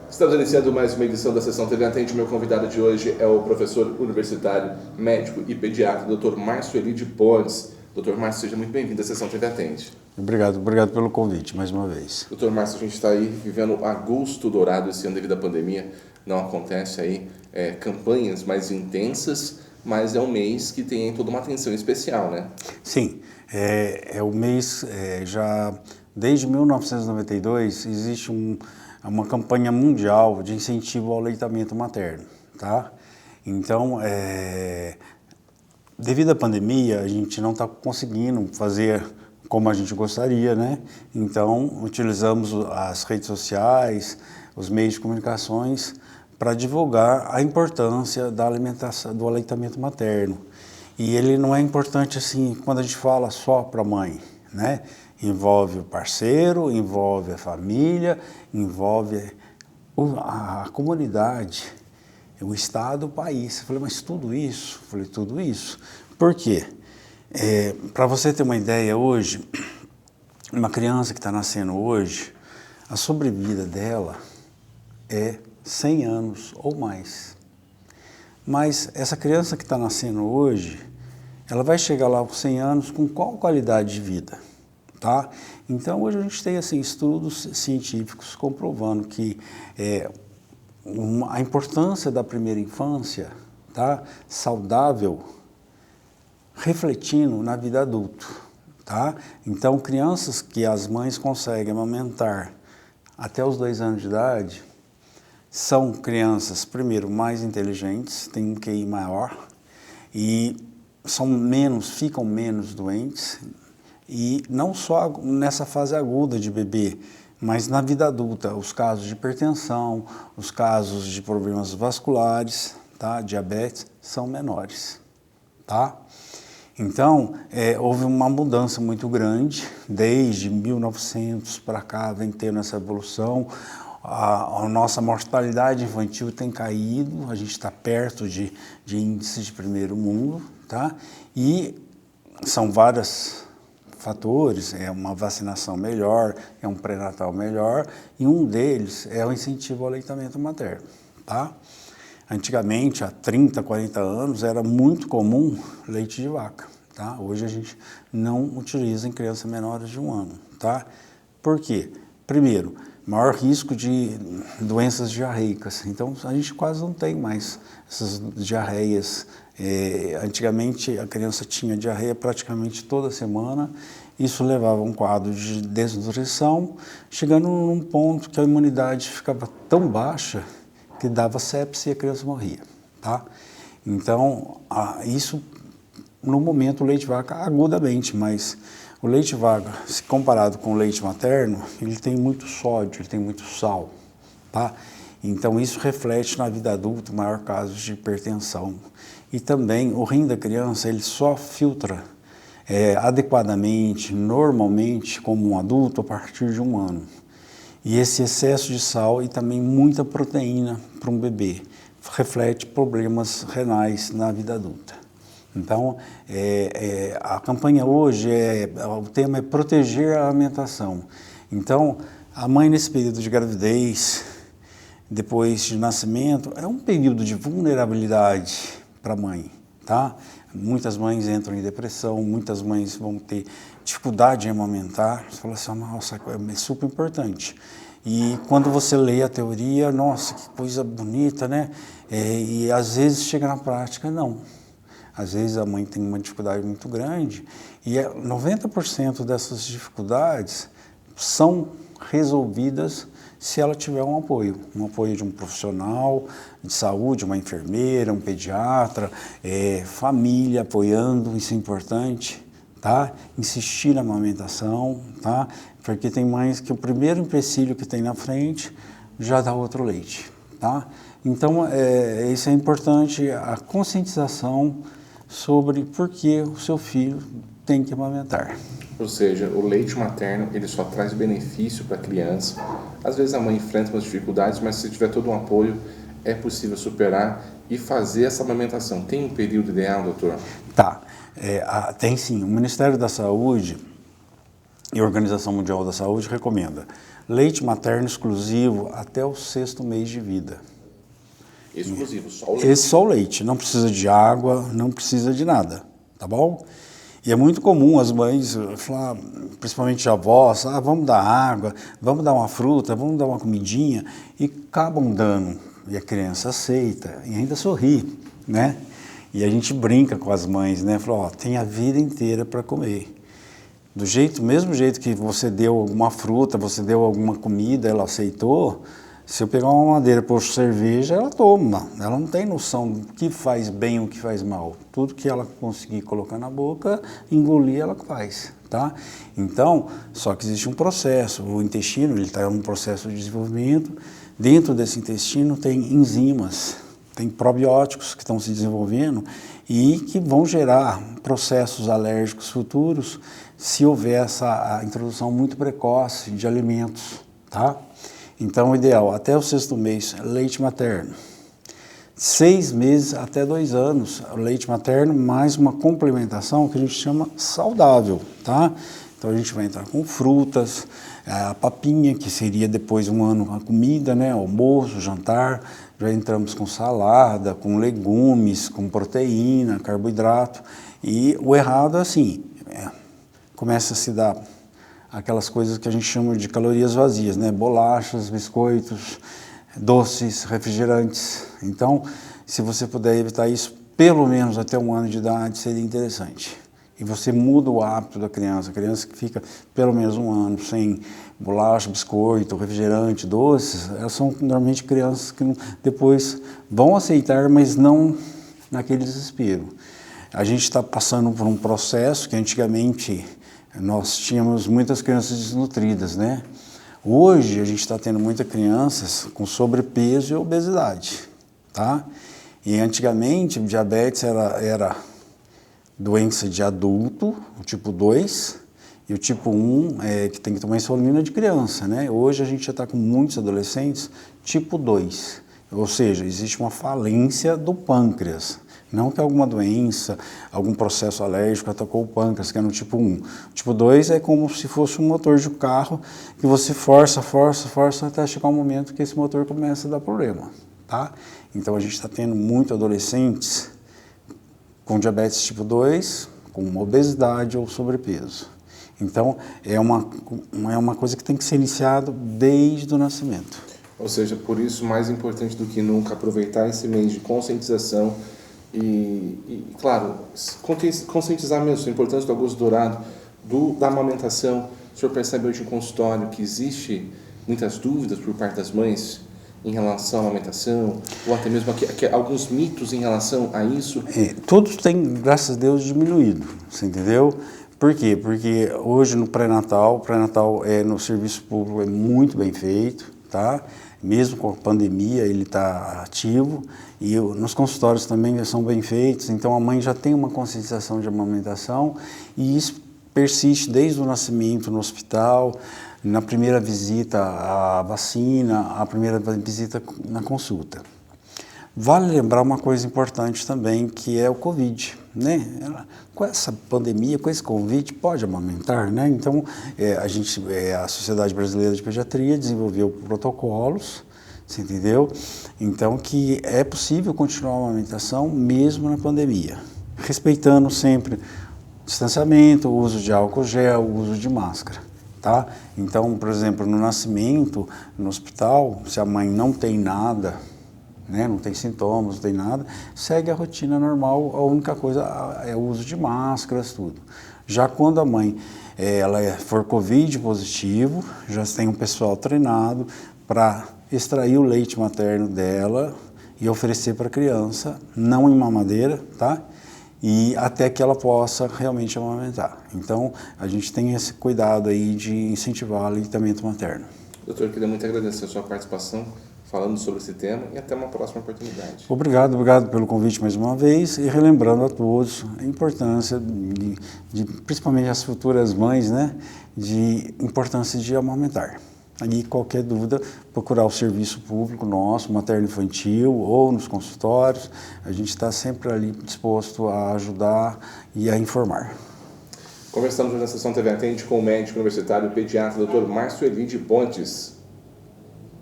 Estamos iniciando mais uma edição da Sessão TV Atende. Meu convidado de hoje é o professor universitário, médico e pediatra, Dr. Márcio Elide Pontes. Dr. Márcio, seja muito bem-vindo à Sessão TV Atende. Obrigado pelo convite, mais uma vez. Dr. Márcio, a gente está aí vivendo agosto dourado esse ano devido à pandemia. Não acontece aí campanhas mais intensas, mas é um mês que tem toda uma atenção especial, né? Sim, é o mês, já desde 1992 existe uma campanha mundial de incentivo ao aleitamento materno, tá? Então, devido à pandemia, a gente não está conseguindo fazer como a gente gostaria, né? Então, utilizamos as redes sociais, os meios de comunicações para divulgar a importância da alimentação, do aleitamento materno. E ele não é importante assim quando a gente fala só para a mãe, né? Envolve o parceiro, envolve a família, envolve a comunidade, o Estado, o país. Eu falei, mas tudo isso? Eu falei, tudo isso. Por quê? Para você ter uma ideia, hoje, uma criança que está nascendo hoje, a sobrevida dela é 100 anos ou mais. Mas essa criança que está nascendo hoje, ela vai chegar lá com 100 anos com qual qualidade de vida? Tá? Então, hoje a gente tem assim, estudos científicos comprovando que a importância da primeira infância, tá? Saudável, refletindo na vida adulta. Tá? Então, crianças que as mães conseguem amamentar até os 2 anos de idade, são crianças, primeiro, mais inteligentes, têm um QI maior e ficam menos doentes, e não só nessa fase aguda de bebê, mas na vida adulta, os casos de hipertensão, os casos de problemas vasculares, tá? Diabetes, são menores. Tá? Então, houve uma mudança muito grande, desde 1900 para cá vem tendo essa evolução. A nossa mortalidade infantil tem caído, a gente está perto de índices de primeiro mundo, tá? E são vários fatores, é uma vacinação melhor, é um pré-natal melhor, e um deles é o incentivo ao aleitamento materno, tá? Antigamente, há 30, 40 anos, era muito comum leite de vaca, tá? Hoje a gente não utiliza em crianças menores de 1 ano, tá? Por quê? Primeiro, maior risco de doenças diarreicas. Então, a gente quase não tem mais essas diarreias. Antigamente, a criança tinha diarreia praticamente toda semana. Isso levava a um quadro de desnutrição, chegando num ponto que a imunidade ficava tão baixa que dava sepse e a criança morria. Tá? Então, isso no momento o leite de vaca agudamente, mas o leite de vaca, se comparado com o leite materno, ele tem muito sódio, ele tem muito sal, tá? Então isso reflete na vida adulta o maior caso de hipertensão. E também o rim da criança, ele só filtra adequadamente, normalmente, como um adulto, a partir de 1 ano. E esse excesso de sal e também muita proteína para um bebê reflete problemas renais na vida adulta. Então, a campanha hoje, o tema é proteger a alimentação. Então, a mãe nesse período de gravidez, depois de nascimento, é um período de vulnerabilidade para a mãe, tá? Muitas mães entram em depressão, muitas mães vão ter dificuldade em amamentar. Você fala assim, nossa, é super importante. E quando você lê a teoria, nossa, que coisa bonita, né? E às vezes chega na prática, não. Às vezes a mãe tem uma dificuldade muito grande e 90% dessas dificuldades são resolvidas se ela tiver um apoio de um profissional de saúde, uma enfermeira, um pediatra, família apoiando, isso é importante, tá? Insistir na amamentação, tá? Porque tem mães que o primeiro empecilho que tem na frente já dá outro leite, tá? Então, isso é importante, a conscientização sobre por que o seu filho tem que amamentar. Ou seja, o leite materno, ele só traz benefício para a criança. Às vezes a mãe enfrenta umas dificuldades, mas se tiver todo um apoio, é possível superar e fazer essa amamentação. Tem um período ideal, doutor? Tá, tem sim. O Ministério da Saúde, e a Organização Mundial da Saúde recomenda leite materno exclusivo até o 6º mês de vida. Exclusivo, só o leite? Esse só o leite, não precisa de água, não precisa de nada, tá bom? E é muito comum as mães falar, principalmente avós, vamos dar água, vamos dar uma fruta, vamos dar uma comidinha, e acabam dando, e a criança aceita, e ainda sorri, né? E a gente brinca com as mães, né? Fala, tem a vida inteira para comer. Mesmo jeito que você deu alguma fruta, você deu alguma comida, ela aceitou, se eu pegar uma madeira e pôr cerveja, ela toma. Ela não tem noção do que faz bem ou o que faz mal. Tudo que ela conseguir colocar na boca, engolir, ela faz, tá? Então, só que existe um processo. O intestino, ele está em um processo de desenvolvimento. Dentro desse intestino tem enzimas, tem probióticos que estão se desenvolvendo e que vão gerar processos alérgicos futuros se houver essa introdução muito precoce de alimentos, tá? Então, o ideal, até o 6º mês, leite materno. 6 meses até 2 anos, leite materno mais uma complementação que a gente chama saudável, tá? Então, a gente vai entrar com frutas, a papinha, que seria depois 1 ano a comida, né? Almoço, jantar. Já entramos com salada, com legumes, com proteína, carboidrato. E o errado é assim, começa a se dar aquelas coisas que a gente chama de calorias vazias, né? Bolachas, biscoitos, doces, refrigerantes. Então, se você puder evitar isso, pelo menos até 1 ano de idade, seria interessante. E você muda o hábito da criança. A criança que fica pelo menos 1 ano sem bolacha, biscoito, refrigerante, doces, elas são normalmente crianças que depois vão aceitar, mas não naquele desespero. A gente está passando por um processo que antigamente nós tínhamos muitas crianças desnutridas, né? Hoje a gente está tendo muitas crianças com sobrepeso e obesidade, tá? E antigamente o diabetes era doença de adulto, o tipo 2, e o tipo 1 que tem que tomar insulina de criança, né? Hoje a gente já está com muitos adolescentes tipo 2, ou seja, existe uma falência do pâncreas. Não que alguma doença, algum processo alérgico atacou o pâncreas, que é no tipo 1. O tipo 2 é como se fosse um motor de carro que você força até chegar um momento que esse motor começa a dar problema, tá? Então a gente está tendo muito adolescentes com diabetes tipo 2, com obesidade ou sobrepeso. Então é uma coisa que tem que ser iniciada desde o nascimento. Ou seja, por isso, mais importante do que nunca, aproveitar esse mês de conscientização e claro, conscientizar mesmo a importância do arroz dourado, da amamentação. O senhor percebe hoje em consultório que existe muitas dúvidas por parte das mães em relação à amamentação, ou até mesmo alguns mitos em relação a isso? Todos têm, graças a Deus, diminuído, você entendeu? Por quê? Porque hoje no pré-natal no serviço público é muito bem feito, tá? Mesmo com a pandemia ele está ativo, e nos consultórios também são bem feitos, então a mãe já tem uma conscientização de amamentação e isso persiste desde o nascimento no hospital, na primeira visita à vacina, a primeira visita na consulta. Vale lembrar uma coisa importante também, que é o Covid, né? Com essa pandemia, com esse Covid, pode amamentar, né? Então, a Sociedade Brasileira de Pediatria desenvolveu protocolos, você entendeu? Então, que é possível continuar a amamentação mesmo na pandemia, respeitando sempre distanciamento, o uso de álcool gel, o uso de máscara, tá? Então, por exemplo, no nascimento, no hospital, se a mãe não tem nada, né, não tem sintomas, não tem nada, segue a rotina normal, a única coisa é o uso de máscaras, tudo. Já quando a mãe for Covid positivo, já tem um pessoal treinado para extrair o leite materno dela e oferecer para a criança, não em mamadeira, tá? E até que ela possa realmente amamentar. Então, a gente tem esse cuidado aí de incentivar o aleitamento materno. Doutor, eu queria muito agradecer a sua participação falando sobre esse tema e até uma próxima oportunidade. Obrigado pelo convite mais uma vez e relembrando a todos a importância principalmente as futuras mães, né, de importância de amamentar. Aí qualquer dúvida, procurar o serviço público nosso, materno-infantil ou nos consultórios, a gente está sempre ali disposto a ajudar e a informar. Conversamos hoje na Sessão TV Atende com o médico universitário pediatra Dr. Márcio Elide Pontes.